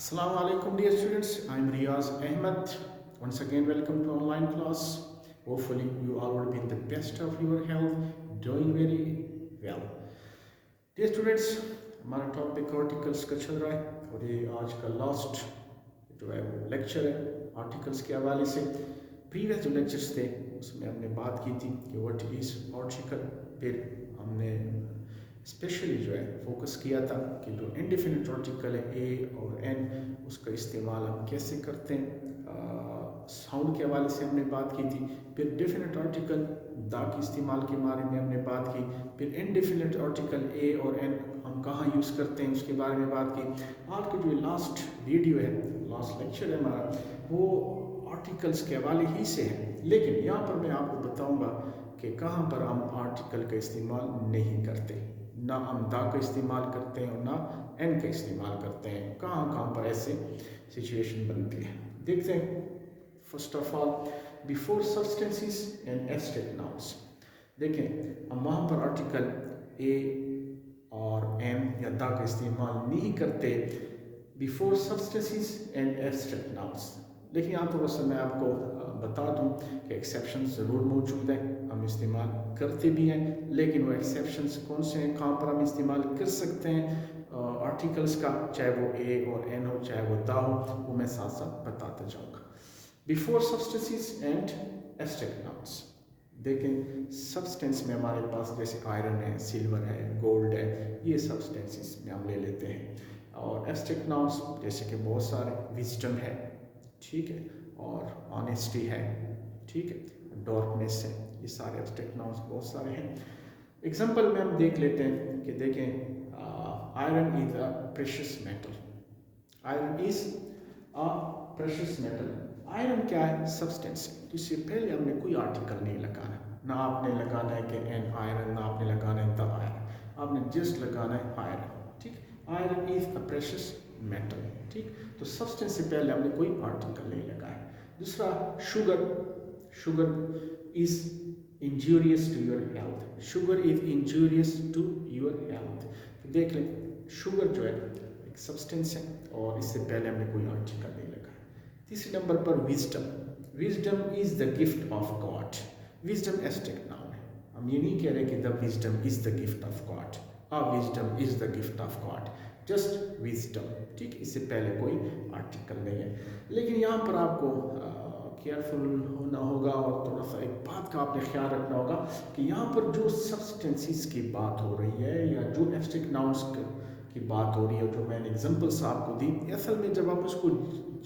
Assalamu alaikum dear students, I am Riyaz Ahmed. Once again welcome to online class. Hopefully you all will be in the best of your health, doing very well. Dear students, हमारा topic articles का चल रहा है और ये आज का last जो है वो लेक्चर है आर्टिकल्स के हवाले से। प्रीवियस जो लेक्चर्स थे उसमें हमने बात की थी कि व्हाट इज़ आर्टिकल, फिर हमने स्पेशली जो है फोकस किया था कि जो इंडेफिनिट आर्टिकल है ए और एन उसका इस्तेमाल हम कैसे करते हैं। साउंड के हवाले से हमने बात की थी। फिर डेफिनेट आर्टिकल दा के इस्तेमाल के बारे में हमने बात की। फिर इनडेफिनिट आर्टिकल ए और एन हम कहाँ यूज़ करते हैं उसके बारे में बात की। आज का जो लास्ट वीडियो है, लास्ट लेक्चर है हमारा, वो आर्टिकल्स के हवाले ही से है, लेकिन यहाँ पर मैं आपको बताऊँगा कि कहाँ पर हम आर्टिकल का इस्तेमाल नहीं करते, ना हम दा का इस्तेमाल करते हैं और ना एन का इस्तेमाल करते हैं। कहाँ कहाँ पर ऐसे सिचुएशन बनती है देखते हैं। First of all before substances and abstract nouns, देखें हम वहाँ पर आर्टिकल ए और एन या दा का इस्तेमाल नहीं करते before substances and abstract nouns. लेकिन यहाँ थोड़ा सा मैं आपको बता दूं कि एक्सेप्शन ज़रूर मौजूद हैं, हम इस्तेमाल करते भी हैं, लेकिन वो एक्सेप्शंस कौन से हैं, कहाँ पर हम इस्तेमाल कर सकते हैं आर्टिकल्स का, चाहे वो ए और एन हो चाहे वो दा हो, वो मैं साथ साथ बताता जाऊँगा। Before substances and abstract nouns, देखें सब्सटेंस में हमारे पास जैसे आयरन है, सिल्वर है, गोल्ड है, ये सब्सटेंसेस में हम ले लेते हैं। और एब्स्ट्रैक्ट नाउन्स जैसे कि बहुत सारे विजडम है, ठीक है, और ऑनेस्टी है, ठीक है, डार्कनेस है, ये सारे एब्स्ट्रैक्ट नाउन्स बहुत सारे हैं। एग्जांपल में हम देख लेते हैं कि देखें iron is a precious metal. Iron is a precious metal. Iron क्या है? सब्सटेंस है। तो इससे पहले हमने कोई आर्टिकल नहीं लगाना, ना आपने लगाना है कि एन आयरन, ना आपने लगाना है द आयरन, आपने जस्ट लगाना है आयरन, ठीक। Iron is a precious metal, ठीक। तो सब्सटेंस से पहले हमने कोई आर्टिकल नहीं लगाया। दूसरा sugar, sugar is injurious to your health. Sugar is injurious to your health. तो देख लें शुगर जो है एक सब्सटेंस है और इससे पहले हमने कोई आर्टिकल नहीं लगाया। तीसरे नंबर पर wisdom. Wisdom is the gift of God. Wisdom abstract noun है, हम ये नहीं कह रहे कि the wisdom is the gift of God. Wisdom is the gift of God, just wisdom, ठीक। इससे पहले कोई आर्टिकल नहीं है। लेकिन यहाँ पर आपको केयरफुल होना होगा और थोड़ा सा एक बात का आपने ख्याल रखना होगा कि यहाँ पर जो सब्सटेंसेस की बात हो रही है या जो एब्स्ट्रैक्ट नाउन्स की बात हो रही है, जो मैंने एग्जांपल्स आपको दी, असल में जब आप उसको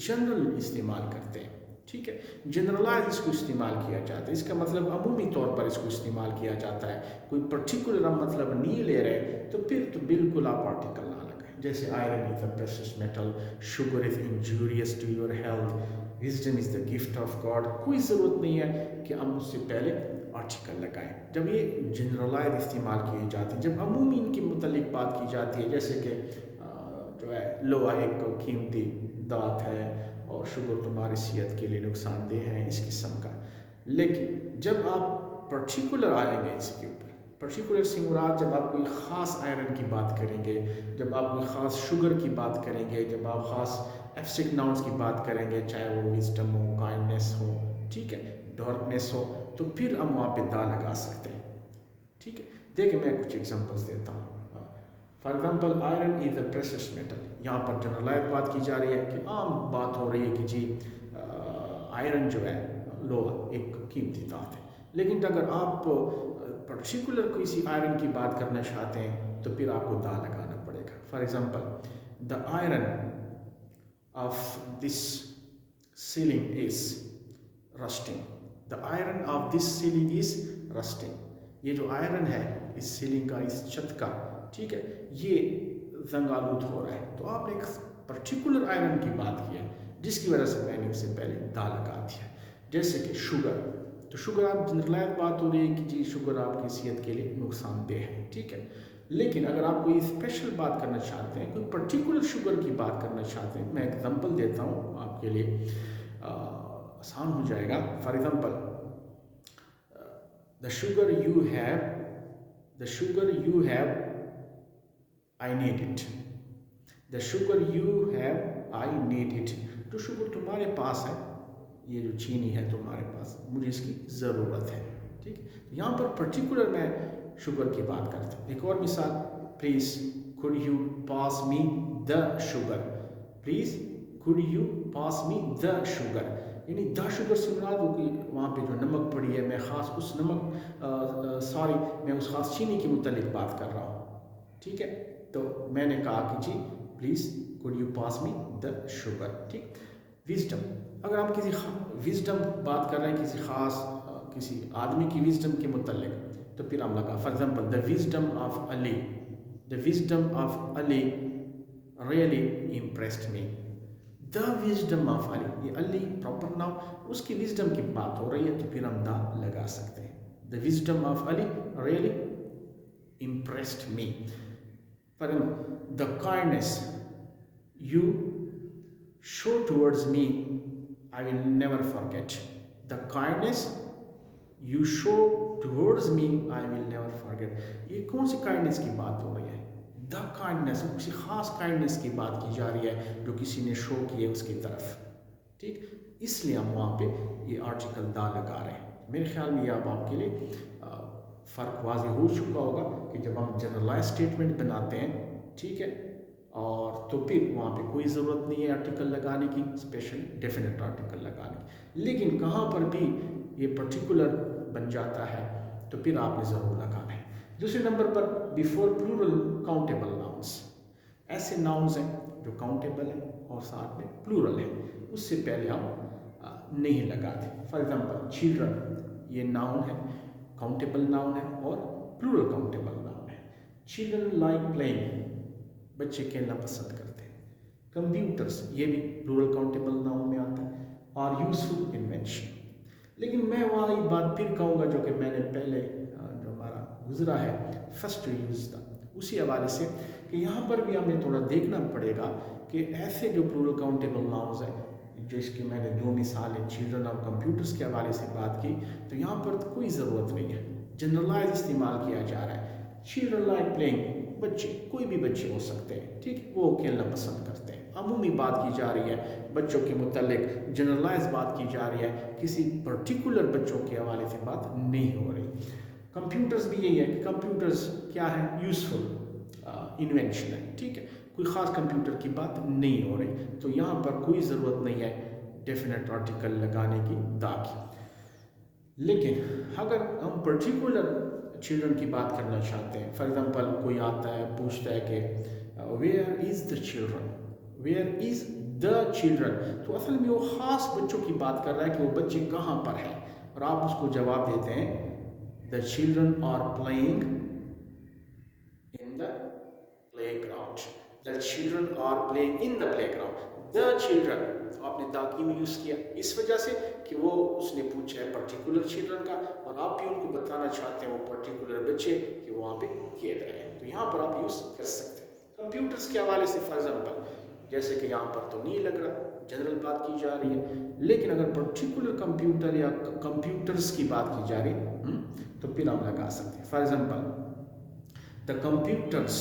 जनरल इस्तेमाल करते हैं, ठीक है, जनरलाइज इसको इस्तेमाल किया जाता है, इसका मतलब अमूमी तौर पर इसको इस्तेमाल किया जाता है, कोई पर्टिकुलर हम मतलब नहीं ले रहे, तो फिर तो बिल्कुल आप आर्टिकल ना लगाएं। जैसे iron is a precious metal, sugar is injurious to your health, wisdom is the gift of God. कोई ज़रूरत नहीं है कि हम उससे पहले आर्टिकल लगाएं। जब ये जनरलाइज इस्तेमाल किए जाते हैं, जब अमूमी इनके मुतालिक बात की जाती है, जैसे कि जो है लोहा एक कीमती दात है और शुगर तुम्हारी सेहत के लिए नुकसानदेह है, इस किस्म का। लेकिन जब आप पर्टिकुलर आएंगे इसके ऊपर, पर्टिकुलर से मुराद जब आप कोई ख़ास आयरन की बात करेंगे, जब आप कोई ख़ास शुगर की बात करेंगे, जब आप ख़ास एब्स्ट्रैक्ट नाउन्स की बात करेंगे, चाहे वो विजडम हो, काइंडनेस हो, ठीक है, डार्कनेस हो, तो फिर हम वहाँ पे दा लगा सकते हैं, ठीक है। देखिए मैं कुछ एग्जांपल्स देता हूँ। For example iron is a precious metal, यहाँ पर जनरलाइज बात की जा रही है कि आम बात हो रही है कि जी आयरन जो है लोहा एक कीमती धात है। लेकिन अगर आप पर्टिकुलर किसी आयरन की बात करना चाहते हैं तो फिर आपको दा लगाना पड़ेगा। For example the iron of this ceiling is rusting. The iron of this ceiling is rusting. ये जो आयरन है इस सीलिंग का, इस छत का, ठीक है, ये जंग आलूद हो रहा है। तो आपने एक पर्टिकुलर आयरन की बात की है जिसकी वजह से मैंने उससे पहले दा लगा दिया। जैसे कि शुगर, तो शुगर आप जनरलाइज बात हो रही है कि जी शुगर आपकी सेहत के लिए नुकसानदेह है, ठीक है। लेकिन अगर आप कोई स्पेशल बात करना चाहते हैं, कोई पर्टिकुलर शुगर की बात करना चाहते हैं, मैं एग्जांपल देता हूँ आपके लिए, आसान हो जाएगा। For example the sugar you have, I need it. The sugar you have I need it, जो शुगर तुम्हारे पास है, ये जो चीनी है तुम्हारे पास, मुझे इसकी ज़रूरत है। ठीक, यहाँ पर पर्टिकुलर मैं शुगर की बात करता हूँ। एक और मिसाल, please could you pass me the sugar, please could you pass me the sugar, यानी द शुगर से मुराद वो कि वहाँ पे जो नमक पड़ी है, मैं ख़ास उस नमक सॉरी मैं उस ख़ास चीनी के मुतालिक बात कर रहा हूँ। ठीक है, तो मैंने कहा कि जी please could you pass me the sugar. ठीक, विजडम, अगर हम किसी विजडम बात कर रहे हैं किसी ख़ास किसी आदमी की विजडम के मुतालिक, तो फिर हम लगा for example the wisdom of Ali, the wisdom of Ali really impressed me, the wisdom of Ali, ये अली प्रॉपर नाउन, उसकी विजडम की बात हो रही है तो फिर हम दा लगा सकते हैं। The wisdom of Ali really impressed me, for the kindness you show towards me I will never forget, the kindness you show towards me I will never forget, ये कौन सी काइंडनेस की बात हो रही है? द काइंडनेस, किसी खास काइंडनेस की बात की जा रही है जो किसी ने शो की है उसकी तरफ। ठीक, इसलिए हम वहाँ पे ये आर्टिकल दा लगा रहे हैं। मेरे ख्याल में ये अब आपके लिए फ़र्क वाज़ेह हो चुका होगा कि जब हम जनरलाइज स्टेटमेंट बनाते हैं, ठीक है, और तो फिर वहाँ पे कोई ज़रूरत नहीं है आर्टिकल लगाने की, स्पेशल डेफिनेट आर्टिकल लगाने की। लेकिन कहाँ पर भी ये पर्टिकुलर बन जाता है तो फिर आपने ज़रूर लगाना है। दूसरे नंबर पर बिफोर प्लूरल काउंटेबल नाउन्स, ऐसे नाउन्स हैं जो काउंटेबल हैं और साथ में प्लूरल है, उससे पहले हम नहीं लगाते। फॉर एग्जाम्पल चिल्ड्रन, ये नाउन है, काउंटेबल नाउन है और प्लूरल काउंटेबल नाउन है। चिल्ड्रन लाइक प्लेइंग, बच्चे खेलना पसंद करते हैं। कंप्यूटर्स, ये भी प्लूरल काउंटेबल नाउन में आता है। और यूजफुल इन्वेंशन, लेकिन मैं वही बात फिर कहूँगा जो कि मैंने पहले जो हमारा गुजरा है फर्स्ट यूज़ था, उसी हवाले से कि यहाँ पर भी हमें थोड़ा देखना पड़ेगा कि ऐसे जो प्लूरल काउंटेबल नाउन्स हैं, जो इसकी मैंने दो मिसालें चिल्ड्रन और कंप्यूटर्स के हवाले से बात की, तो यहाँ पर तो कोई ज़रूरत नहीं है, जनरलाइज इस्तेमाल किया जा रहा है। चिल्ड्रन लाइक प्लेइंग, बच्चे कोई भी बच्चे हो सकते हैं, ठीक, वो खेलना पसंद करते हैं। अमूमी बात की जा रही है बच्चों के मुतालिक, जनरलाइज बात की जा रही है, किसी पर्टिकुलर बच्चों के हवाले से बात नहीं हो रही। कंप्यूटर्स भी यही है कि कंप्यूटर्स क्या है, यूजफुल इन्वेंशन है, ठीक है, कोई ख़ास कंप्यूटर की बात नहीं हो रही, तो यहाँ पर कोई ज़रूरत नहीं है डेफिनेट आर्टिकल लगाने की, दा की। लेकिन अगर हम पर्टिकुलर चिल्ड्रन की बात करना चाहते हैं, फॉर एग्जाम्पल कोई आता है पूछता है कि where is the children, where is the children, तो असल में वो ख़ास बच्चों की बात कर रहा है कि वो बच्चे कहाँ पर हैं, और आप उसको जवाब देते हैं the children are playing in the playground, the children are playing in the playground, the children आपने दाकी में यूज़ किया इस वजह से कि वो उसने पूछा है पर्टिकुलर चिल्ड्रन का, और आप भी उनको बताना चाहते हैं वो पर्टिकुलर बच्चे कि वहाँ पे खेल रहे हैं, तो यहाँ पर आप यूज़ कर सकते हैं। कंप्यूटर्स के हवाले से फॉर एग्जाम्पल, जैसे कि यहाँ पर तो नहीं लग रहा, जनरल बात की जा रही है, लेकिन अगर पर्टिकुलर कंप्यूटर या कंप्यूटर्स की बात की जा रही है तो फिर हम लगा सकते हैं। For example the computers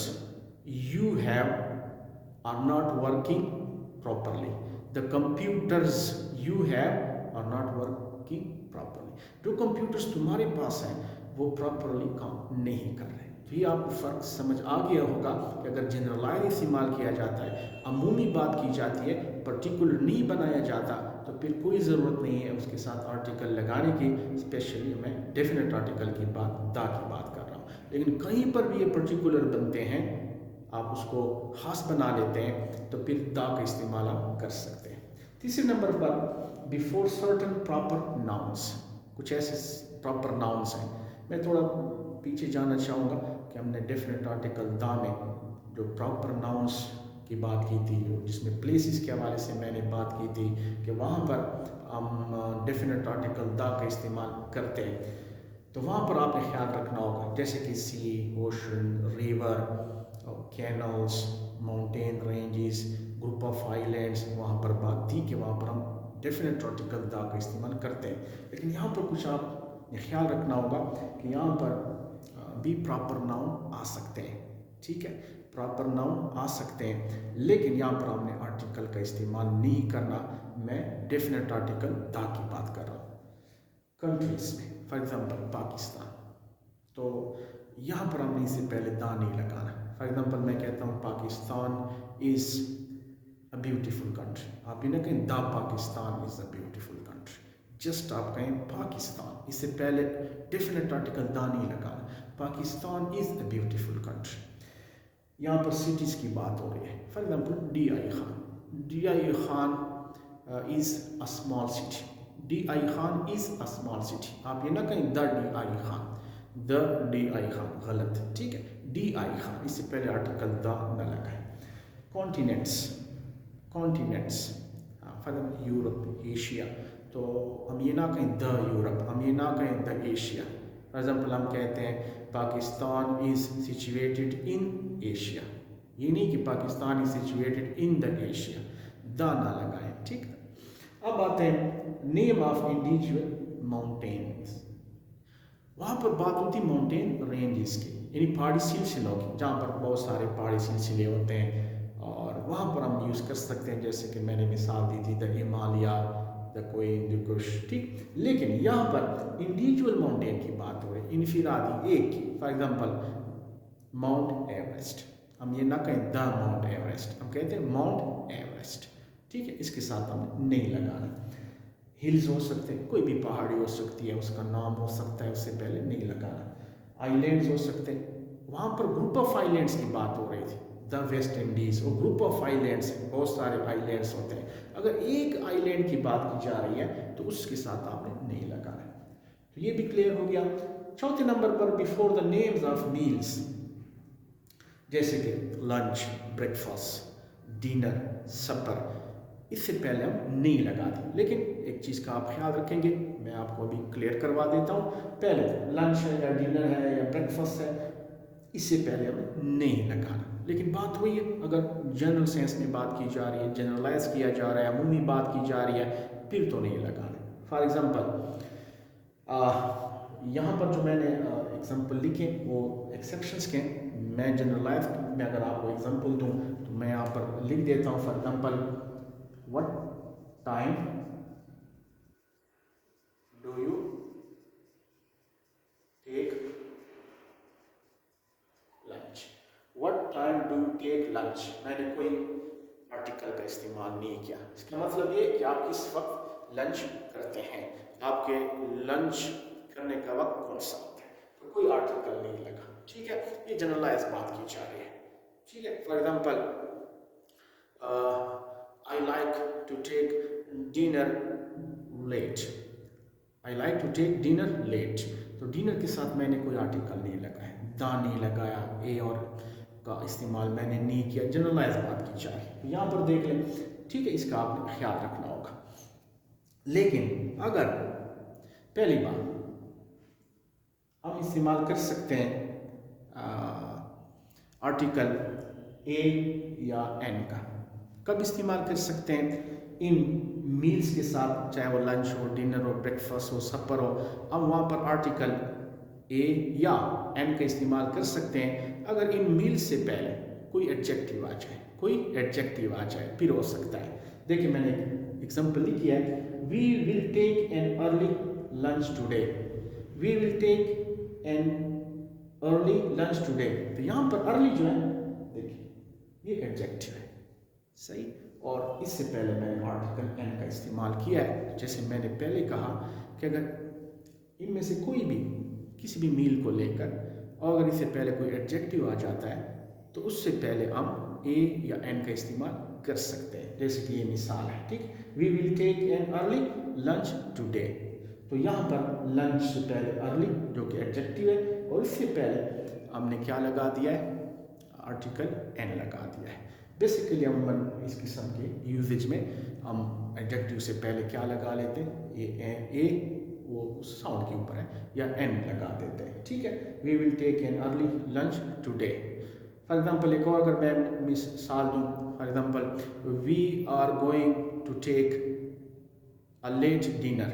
you have are not working properly, the computers you have are not working properly, जो कंप्यूटर्स तुम्हारे पास हैं वो प्रॉपरली काम नहीं कर रहे। तो ये आपको फ़र्क समझ आ गया होगा कि अगर जनरलाइज इस्तेमाल किया जाता है, अमूमी बात की जाती है, पर्टिकुलर नहीं बनाया जाता, तो फिर कोई ज़रूरत नहीं है उसके साथ आर्टिकल लगाने की। स्पेशली मैं डेफिनेट आर्टिकल की बात, दा की बात कर रहा हूँ, लेकिन कहीं पर भी ये पर्टिकुलर बनते हैं, आप उसको ख़ास बना लेते हैं, तो फिर दा का इस्तेमाल आप कर सकते हैं। तीसरे नंबर पर बिफोर सर्टन प्रॉपर नाउन्स, कुछ ऐसे प्रॉपर नाउन्स हैं। मैं थोड़ा पीछे जाना चाहूँगा कि हमने डेफिनेट आर्टिकल दा में जो प्रॉपर नाउन्स की बात की थी, जिसमें प्लेसेस के हवाले से मैंने बात की थी कि वहाँ पर हम डेफिनेट आर्टिकल दा का इस्तेमाल करते हैं, तो वहाँ पर आपने ख्याल रखना होगा, जैसे कि sea, ocean, river, canals, mountain ranges, group of islands, वहाँ पर बात थी कि वहाँ पर हम डेफिनेट आर्टिकल दा का इस्तेमाल करते हैं। लेकिन यहाँ पर कुछ आपने ख्याल रखना होगा कि यहाँ पर भी प्रॉपर नाउन आ सकते हैं, ठीक है, प्रॉपर नाउन आ सकते हैं, लेकिन यहाँ पर हमने आर्टिकल का इस्तेमाल नहीं करना। मैं डेफिनेट आर्टिकल दा की बात कर रहा हूँ। कंट्रीज में फॉर एग्जांपल पाकिस्तान, तो यहाँ पर हमने इससे पहले दा नहीं लगाना। फॉर एग्जांपल मैं कहता हूँ Pakistan is a beautiful country, आप ये ना कहें the Pakistan is a beautiful country, just आप कहें पाकिस्तान, इससे पहले डेफिनेट आर्टिकल दा नहीं लगाना। Pakistan is a beautiful country. यहाँ पर सिटीज़ की बात हो रही है, for example DI Khan, DI Khan is a small city, DI Khan is a small city, आप ये ना कहें the DI Khan, the DI Khan, गलत, ठीक है, DI खान, इससे पहले आर्टिकल द न लगाए। Continents, continents for example Europe, Asia, तो हम ये ना कहें द यूरोप, हम ये ना कहें द एशिया। फॉर एग्जाम्पल हम कहते हैं Pakistan is situated in Asia, ये नहीं कि Pakistan is situated in the Asia, the ना लगाएं, ठीक है। अब आते हैं नेम ऑफ इंडिविजुअल माउंटेन्स, वहाँ पर बात होती है माउंटेन रेंजेस की, यानी पहाड़ी सिलसिलों की, जहाँ पर बहुत सारे पहाड़ी सिलसिले होते हैं, और वहाँ पर हम यूज़ कर सकते हैं, जैसे कि मैंने मिसाल दी थी द हिमालय, द कोई द कुश, ठीक। लेकिन यहाँ पर इंडिविजुअल माउंटेन की बात हो रही है, इनफिरादी एक की, फॉर एग्जांपल माउंट एवरेस्ट, हम ये ना कहें द माउंट एवरेस्ट, हम कहते हैं माउंट एवरेस्ट, ठीक है, इसके साथ हमें नहीं लगाना। हिल्स हो सकते हैं, कोई भी पहाड़ी हो सकती है, उसका नाम हो सकता है, उससे पहले नहीं लगाना। आइलैंड्स हो सकते हैं, वहाँ पर ग्रुप ऑफ आइलैंड्स की बात हो रही थी, द वेस्ट इंडीज़, और ग्रुप ऑफ आइलैंड्स, बहुत सारे आइलैंड्स होते हैं, अगर एक आइलैंड की बात की जा रही है तो उसके साथ आपने नहीं लगाना है। तो ये भी क्लियर हो गया। चौथे नंबर पर before the names of meals, जैसे कि लंच, ब्रेकफास्ट, डिनर, सपर, इससे पहले हम नहीं लगाते। लेकिन एक चीज़ का आप ख्याल रखेंगे, मैं आपको अभी क्लियर करवा देता हूँ, पहले लंच है या डिनर है या ब्रेकफास्ट है, इससे पहले हमें नहीं लगाना। लेकिन बात वही है, अगर जनरल सेंस में बात की जा रही है, जनरलाइज किया जा रहा है, अमूमी बात की जा रही है, फिर तो नहीं लगाना। फॉर एग्जांपल यहाँ पर जो मैंने एग्जांपल लिखे वो एक्सेप्शंस के, मैं जनरलाइज में अगर आपको एग्जांपल दूँ तो मैं यहाँ पर लिख देता हूँ, for example what time do you take lunch, what time do you take lunch, मैंने कोई आर्टिकल का इस्तेमाल नहीं किया। इसका मतलब ये कि आप किस वक्त लंच करते हैं, आपके लंच करने का वक्त कौन सा होता है, तो कोई आर्टिकल नहीं लगा, ठीक है, ये जनरलाइज बात की जा रही है, ठीक है। For example I like to take dinner late, I like to take dinner late, तो डिनर के साथ मैंने कोई आर्टिकल नहीं लगाया, दा नहीं लगाया, ए और का इस्तेमाल मैंने नहीं किया, जनरलाइज बात की जाए, तो यहाँ पर देख लें, ठीक है, इसका आपने ख्याल रखना होगा। लेकिन अगर पहली बार हम इस्तेमाल कर सकते हैं आर्टिकल ए या एन का, कब इस्तेमाल कर सकते हैं, इन मील्स के साथ, चाहे वो लंच हो, डिनर हो, ब्रेकफास्ट हो, सपर हो, हम वहाँ पर आर्टिकल ए या एन का इस्तेमाल कर सकते हैं अगर इन मील्स से पहले कोई एडजेक्टिव आ जाए, कोई एडजेक्टिव आ जाए, फिर हो सकता है। देखिए मैंने एग्जांपल लिखी है, we will take an early lunch today, we will take an early lunch today, तो यहाँ पर अर्ली जो है, देखिए ये एडजेक्टिव है, सही, और इससे पहले मैंने आर्टिकल एन का इस्तेमाल किया है। जैसे मैंने पहले कहा कि अगर इनमें से कोई भी किसी भी मील को लेकर और अगर इससे पहले कोई एडजेक्टिव आ जाता है तो उससे पहले हम ए या एन का इस्तेमाल कर सकते हैं, जैसे कि ये मिसाल है, ठीक, we will take an early lunch today, तो यहाँ पर लंच से पहले अर्ली जो कि एडजेक्टिव है, और इससे पहले हमने क्या लगा दिया है, आर्टिकल एन लगा दिया है। बेसिकली हम इस किस्म के यूजेज में हम एडजेक्टिव से पहले क्या लगा लेते हैं, ए वो साउंड के ऊपर है, या एन लगा देते हैं, ठीक है। We will take an early lunch today. For example एक और अगर मैं मिसाल दूँ, for example we are going to take a late dinner,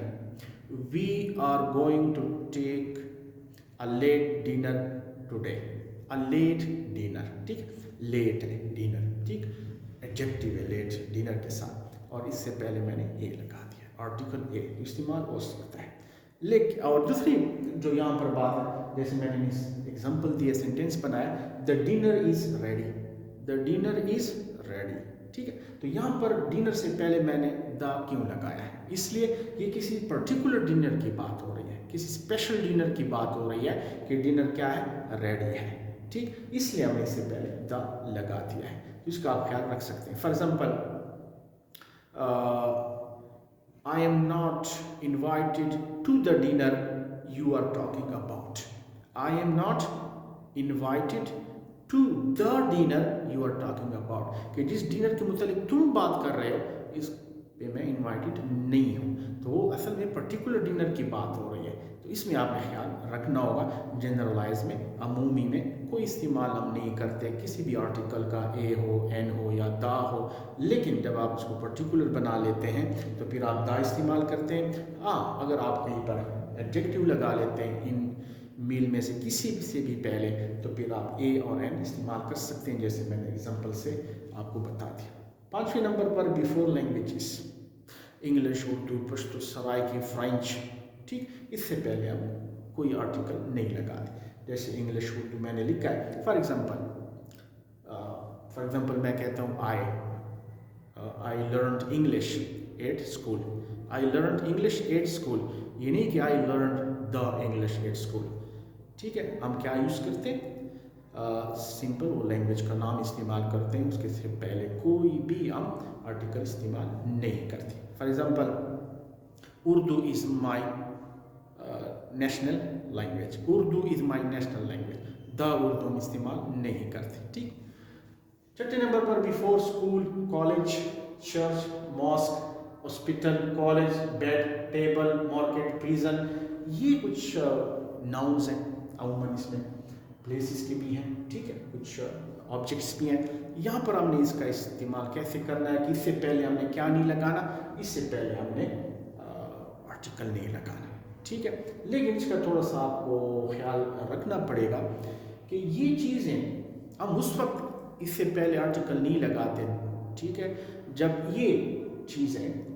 we are going to take a late dinner today, a late dinner, ठीक है। Late है dinner, ठीक, एडजेक्टिव है लेट डिनर के साथ, और इससे पहले मैंने ए लगा दिया, आर्टिकल ए इस्तेमाल हो सकता है। लेकिन और दूसरी जो यहाँ पर बात है, जैसे मैंने एग्जांपल दिया, सेंटेंस बनाया, the dinner is ready, the dinner is ready, ठीक है। तो यहाँ पर डिनर से पहले मैंने द क्यों लगाया है, इसलिए ये किसी पर्टिकुलर डिनर की बात हो रही है, किसी स्पेशल डिनर की बात हो रही है कि डिनर क्या है, रेडी है, ठीक, इसलिए हमने इससे पहले द लगा दिया है। तो इसका आप ख्याल रख सकते हैं। For example, I am not invited to the dinner you are talking about. I am not invited to the dinner you are talking about. कि जिस डिनर के मुतालिक तुम बात कर रहे हो, इस पे मैं इनवाइटेड नहीं हूँ। तो वो असल में पर्टिकुलर डिनर की बात हो रही है। तो इसमें आपने ख्याल रखना होगा। जनरलाइज में, अमूमी में कोई इस्तेमाल हम नहीं करते किसी भी आर्टिकल का, ए हो, एन हो या दा हो, लेकिन जब आप उसको पर्टिकुलर बना लेते हैं तो फिर आप दा इस्तेमाल करते हैं। हाँ, अगर आप कहीं पर एडजेक्टिव लगा लेते हैं इन मील में से किसी भी से भी पहले, तो फिर आप ए और एन इस्तेमाल कर सकते हैं, जैसे मैंने एग्जांपल से आपको बता दिया। 5वें नंबर पर before languages, English, Urdu, Pashto, Saraiki, French, ठीक, इससे पहले हम कोई आर्टिकल नहीं लगाते। जैसे इंग्लिश, उर्दू मैंने लिखा है, फॉर एग्जांपल मैं कहता हूँ I learned English at school, I learned English at school, ये नहीं कि I learned the English at school, ठीक है। हम क्या यूज़ करते हैं, सिंपल वो लैंग्वेज का नाम इस्तेमाल करते हैं, उसके से पहले कोई भी हम आर्टिकल इस्तेमाल नहीं करते। For example, Urdu is my national language, Urdu is my national language, the Urdu हम इस्तेमाल नहीं करते, ठीक। 6 नंबर पर before school, college, church, mosque, hospital, college, bed, table, market, prison, ये कुछ नाउन्स हैं। अमूमन इसमें प्लेसेस के भी हैं, ठीक है, कुछ ऑब्जेक्ट्स भी हैं। यहाँ पर हमने इसका इस्तेमाल कैसे करना है कि इससे पहले हमने क्या नहीं लगाना, इससे पहले हमने आर्टिकल नहीं लगाना, ठीक है। लेकिन इसका थोड़ा सा आपको ख्याल रखना पड़ेगा कि ये चीज़ें हम उस वक्त इससे पहले आर्टिकल नहीं लगाते, ठीक है, जब ये चीज़ें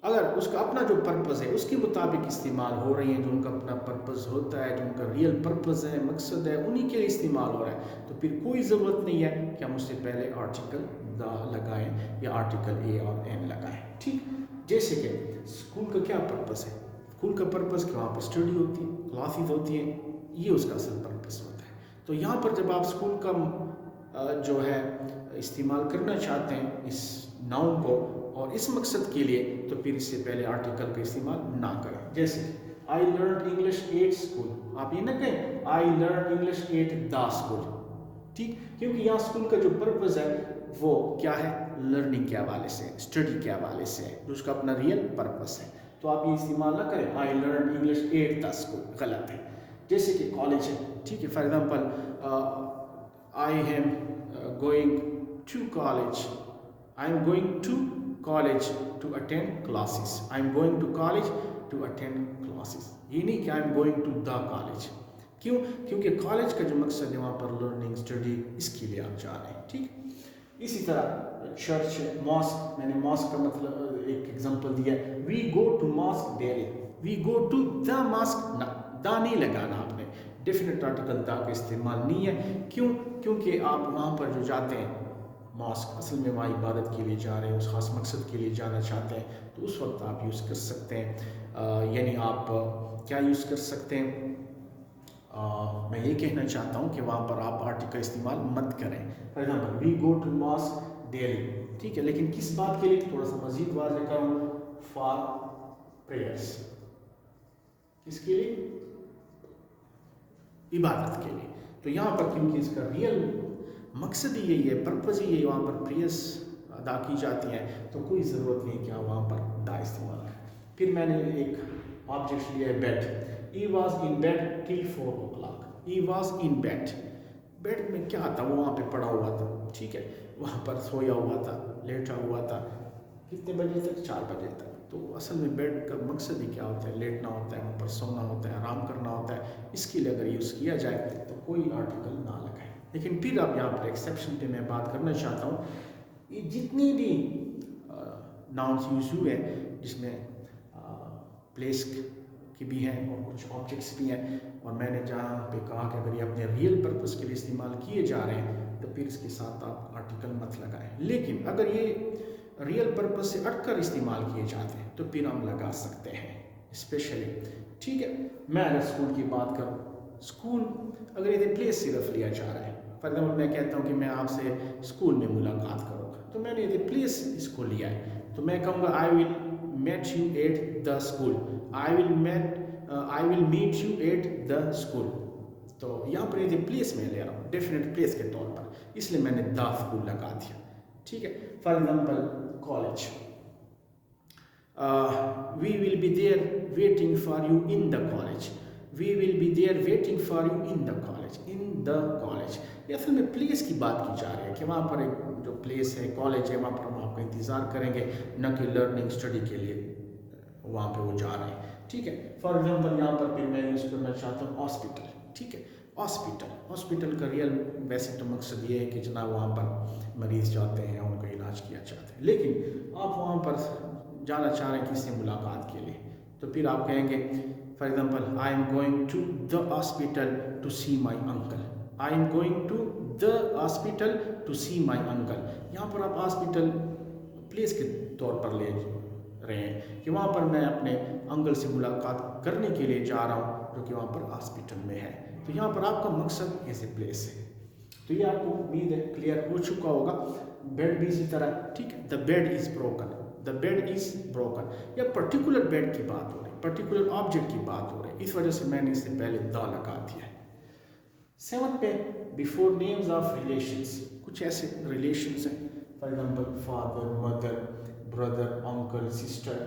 अगर उसका अपना जो पर्पज़ है उसके मुताबिक इस्तेमाल हो रही हैं, जो उनका अपना पर्पज़ होता है, जो उनका रियल पर्पज़ है, मकसद है, उन्हीं के लिए इस्तेमाल हो रहा है, तो फिर कोई ज़रूरत नहीं है कि हम उससे पहले आर्टिकल द लगाएं या आर्टिकल ए और एन लगाएं, ठीक। जैसे कि स्कूल का क्या पर्पज़ है, स्कूल का पर्पज़ कि वहाँ पर स्टडी होती है, क्लासेस होती हैं, ये उसका असल पर्पज़ होता है। तो यहाँ पर जब आप स्कूल का जो है इस्तेमाल करना चाहते हैं इस नाउन को और इस मकसद के लिए, तो फिर इससे पहले आर्टिकल का इस्तेमाल ना करें। जैसे आई लर्न इंग्लिश एट स्कूल, आप ये ना कहें आई learn English at the school, ठीक, क्योंकि यहाँ स्कूल का जो पर्पज़ है वो क्या है, लर्निंग के हवाले से, स्टडी के हवाले से है, जो उसका अपना रियल पर्पज़ है। तो आप ये इस्तेमाल ना करें I learn English at the school, गलत है। जैसे कि कॉलेज है, ठीक है, for example I am going to college, I am going to college to attend classes, I am going to college to attend classes, ये नहीं कि I am going to the college. क्यों? क्योंकि कॉलेज का जो मकसद है वहाँ पर लर्निंग, स्टडी, इसके लिए आप जा रहे हैं, ठीक। इसी तरह चर्च, मॉस्क, मैंने मॉस्क का मतलब एक एग्जांपल दिया, we go to mosque daily, we go to the mosque, ना, दा नहीं लगाना आपने, डेफिनेट आर्टिकल दा का इस्तेमाल नहीं है। क्यों? क्योंकि आप वहाँ पर जो जाते हैं मॉस्क, असल में वहाँ इबादत के लिए जा रहे हैं, उस खास मकसद के लिए जाना चाहते हैं, तो उस वक्त आप यूज़ कर सकते हैं। यानी आप क्या यूज़ कर सकते हैं, मैं ये कहना चाहता हूँ कि वहाँ पर आप आर्टिकल इस्तेमाल मत करें। For example we go to mosque daily, ठीक है, लेकिन किस बात के लिए, थोड़ा सा मजीद वाज़ेह करूँ, फॉर प्रेयर्स, किसके लिए, इबादत के लिए। तो यहाँ पर क्योंकि इसका रियल मकसद ही यही है, पर्पज़ ही यही, वहाँ पर प्रेयर्स अदा की जाती हैं, तो कोई ज़रूरत नहीं कि आप वहाँ पर दा इस्तेमाल करें। फिर मैंने एक ऑब्जेक्ट लिया है bed, he was in bed till 4 o'clock, he was in bed, bed में क्या था, वो वहाँ पे पड़ा हुआ था, ठीक है, वहाँ पर सोया हुआ था, लेटा हुआ था, कितने बजे तक, 4 बजे तक। तो असल में बेड का मकसद ही क्या होता है, लेटना होता है, वहाँ पर सोना होता है, आराम करना होता है, इसके लिए अगर यूज़ किया जाए तो कोई आर्टिकल ना लगाए, लेकिन फिर अब यहाँ पर एक्सेप्शन पे मैं बात करना चाहता हूँ, ये जितनी भी नाउन्स यूज हुए जिसमें प्लेस की भी हैं और कुछ ऑब्जेक्ट्स भी हैं, और मैंने जहाँ पे कहा कि अगर ये अपने रियल पर्पस के लिए इस्तेमाल किए जा रहे हैं तो फिर इसके साथ आप आर्टिकल मत लगाएं। लेकिन अगर ये रियल पर्पस से हटकर इस्तेमाल किए जाते हैं तो फिर हम लगा सकते हैं स्पेशली। ठीक है, मैं अगर स्कूल की बात करूँ, स्कूल अगर ये प्लेस सिर्फ लिया जा रहा है, फॉर एग्जाम्पल मैं कहता हूँ कि मैं आपसे स्कूल में मुलाकात करूँगा, तो मैंने ये प्लेस इसको लिया है, तो मैं कहूँगा I will met you at the school, I will meet you at the school. तो यहाँ पर ये प्लेस में ले रहा हूँ डेफिनेट प्लेस के तौर पर, इसलिए मैंने द स्कूल लगा दिया। ठीक है, for example college, we will be there waiting for you in the college, we will be there waiting for you in the college, in the college. ये असल में प्लेस की बात की जा रही है कि वहाँ पर एक जो प्लेस है, कॉलेज है, वहाँ पर हम आपका इंतज़ार करेंगे, न कि लर्निंग स्टडी के लिए वहाँ पे वो जा रहे हैं। ठीक है, फॉर एग्जांपल यहाँ पर फिर मैं यूज़ करना चाहता हूँ हॉस्पिटल। ठीक है, हॉस्पिटल का रियल वैसे तो मकसद ये है कि जनाब वहाँ पर मरीज़ जाते हैं, उनका इलाज किया जाता है, लेकिन आप वहाँ पर जाना चाह रहे हैं किसी मुलाकात के लिए, तो फिर आप कहेंगे for example I am going to the hospital to see my uncle, I am going to the hospital to see my uncle. यहाँ पर आप हॉस्पिटल प्लेस के तौर पर ले रहे हैं कि वहाँ पर मैं अपने अंकल से मुलाकात करने के लिए जा रहा हूँ जो कि वहाँ पर हॉस्पिटल में है। तो यहाँ पर आपका मकसद ऐसे प्लेस है। तो ये आपको उम्मीद है क्लियर हो चुका होगा। बेड भी इसी तरह, ठीक है, the bed is broken, the bed is broken, या पर्टिकुलर बेड की बात हो रही है, पर्टिकुलर ऑब्जेक्ट की बात हो रही है, इस वजह से मैंने इससे पहले द लगा दिया है। 7 पे बिफोर नेम्स ऑफ रिलेशंस, कुछ ऐसे रिलेशंस हैं, for example father, mother, brother, uncle, sister,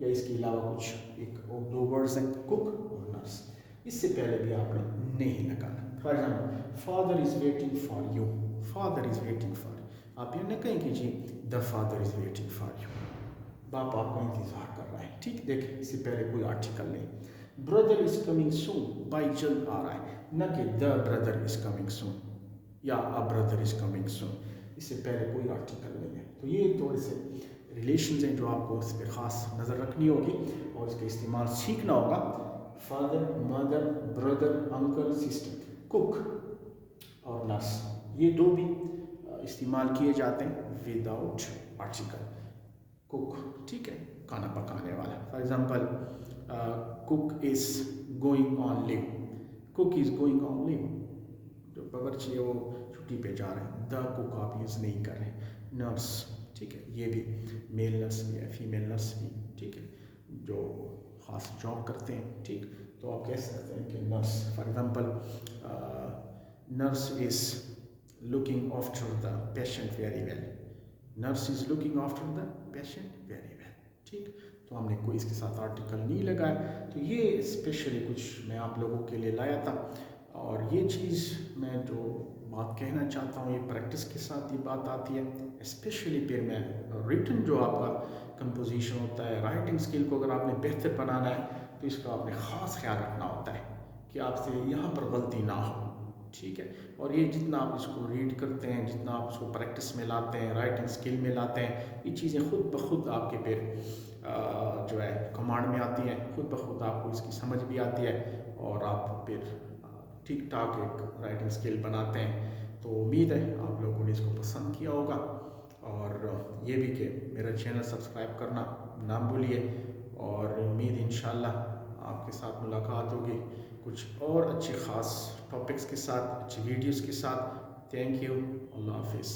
या इसके अलावा कुछ एक और 2 वर्ड्स हैं, कुक और नर्स। इससे पहले भी आपने नहीं लगाना। For example father is waiting for you, father is waiting for, आप ये न कहें कि जी the father is waiting for you, बाप आपका इंतजार कर रहा है। ठीक, देखिए इससे पहले कोई आर्टिकल नहीं। ब्रदर इज कमिंग सून, भाई जल्द आ रहा है, न कि the brother is coming soon या a brother is coming soon, इससे पहले कोई आर्टिकल नहीं है। तो ये थोड़े से रिलेशंस हैं जो आपको इस पर ख़ास नज़र रखनी होगी और इसका इस्तेमाल सीखना होगा। Father, mother, brother, uncle, sister, cook और नर्स, ये 2 भी इस्तेमाल किए जाते हैं विदाउट आर्टिकल। कुक, ठीक है, खाना पकाने वाला। For example cook is going on leave, cook is going on leave, जो बावर्ची है वो छुट्टी पे जा रहे हैं, द कुक आप यूज़ नहीं कर रहे। नर्स, ठीक है, ये भी मेल नर्स भी है, फीमेल नर्स भी, ठीक है, जो ख़ास जॉब करते हैं। ठीक, तो आप कह सकते हैं कि nurse, for example nurse is looking after the patient very well, nurse is looking after the patient very well. ठीक, तो हमने कोई इसके साथ आर्टिकल नहीं लगाया। तो ये स्पेशली कुछ मैं आप लोगों के लिए लाया था, और ये चीज़ मैं जो बात कहना चाहता हूँ ये प्रैक्टिस के साथ ये बात आती है। स्पेशली फिर मैं रिटन जो आपका कंपोजिशन होता है, राइटिंग स्किल को अगर आपने बेहतर बनाना है तो इसका आपने ख़ास ख्याल रखना होता है कि आपसे यहाँ पर गलती ना हो। ठीक है, और ये जितना आप इसको रीड करते हैं, जितना आप इसको प्रैक्टिस में लाते हैं, राइटिंग स्किल में लाते हैं, ये चीज़ें खुद ब खुद आपके फिर जो है कमांड में आती हैं, खुद ब खुद आपको इसकी समझ भी आती है और आप फिर ठीक ठाक एक राइटिंग स्किल बनाते हैं। तो उम्मीद है आप लोगों ने इसको पसंद किया होगा, और ये भी कि मेरा चैनल सब्सक्राइब करना ना भूलिए, और उम्मीद इंशाल्लाह आपके साथ मुलाकात होगी कुछ और अच्छे ख़ास टॉपिक्स के साथ, अच्छी वीडियोस के साथ। थैंक यू, अल्लाह हाफिज़।